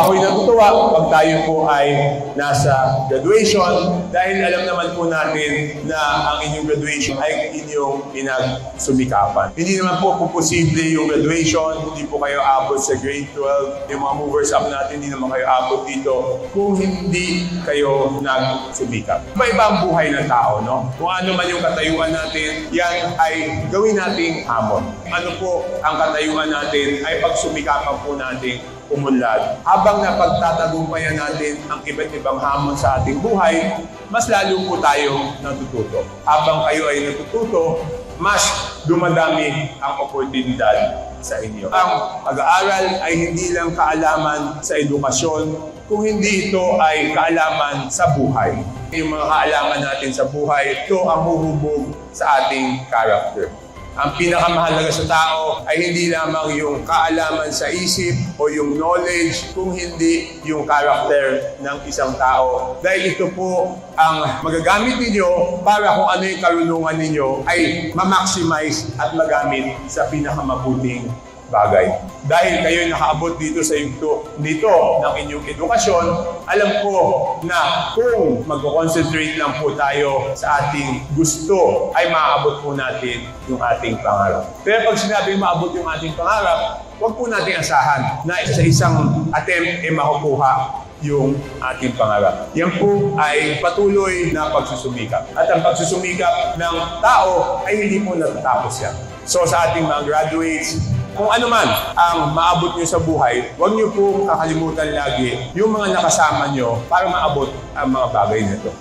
Ako'y natutuwa pag tayo po ay nasa graduation dahil alam naman po natin na ang inyong graduation ay inyong pinagsumikapan. Hindi naman po posible yung graduation, hindi po kayo abot sa grade 12, yung mga movers up natin, hindi naman kayo abot dito kung hindi kayo nagsumikap. Iba-iba ang buhay ng tao, no? Kung ano man yung katayuan natin, yan ay gawin nating hamon. Ano po ang katayuan natin ay pagsumikapan po natin umunlad. Habang napagtatagumpayan natin ang iba't ibang hamon sa ating buhay, mas lalo po tayo natututo. Habang kayo ay natututo, mas dumadami ang oportunidad sa inyo. Ang pag-aaral ay hindi lang kaalaman sa edukasyon, kung hindi ito ay kaalaman sa buhay. Yung mga kaalaman natin sa buhay, ito ang huhubog sa ating character. Ang pinakamahalaga sa tao ay hindi lamang yung kaalaman sa isip o yung knowledge, kung hindi yung character ng isang tao. Dahil ito po ang magagamit ninyo para kung ano yung karunungan ninyo ay ma-maximize at magamit sa pinakamabuting bagay. Dahil kayo nakaabot dito sa yugto nito ng inyong edukasyon, alam ko na kung mag-concentrate lang po tayo sa ating gusto, ay maaabot po natin yung ating pangarap. Pero pag sinabing maabot yung ating pangarap, huwag po natin asahan na sa isang attempt ay makukuha yung ating pangarap. Yan po ay patuloy na pagsusumikap. At ang pagsusumikap ng tao ay hindi po natatapos yan. So sa ating mga graduates, kung ano man ang maabot nyo sa buhay, huwag nyo po kakalimutan lagi yung mga nakasama nyo para maabot ang mga bagay nito.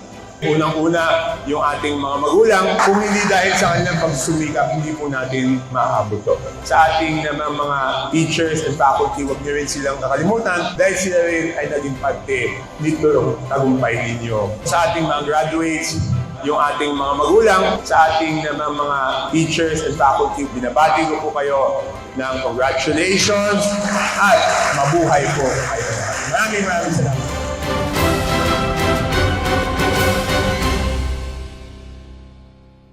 Unang-una, yung ating mga magulang, kung hindi dahil sa kanilang pagsumikap, hindi po natin maaabot to. Sa ating naman mga teachers and faculty, huwag nyo rin silang kakalimutan dahil sila rin ay naging parte nito tagumpay ninyo. Sa ating mga graduates, yung ating mga magulang, sa ating naman mga teachers and faculty, binabati ko po kayo ng congratulations at mabuhay po kayo. Maraming salamat.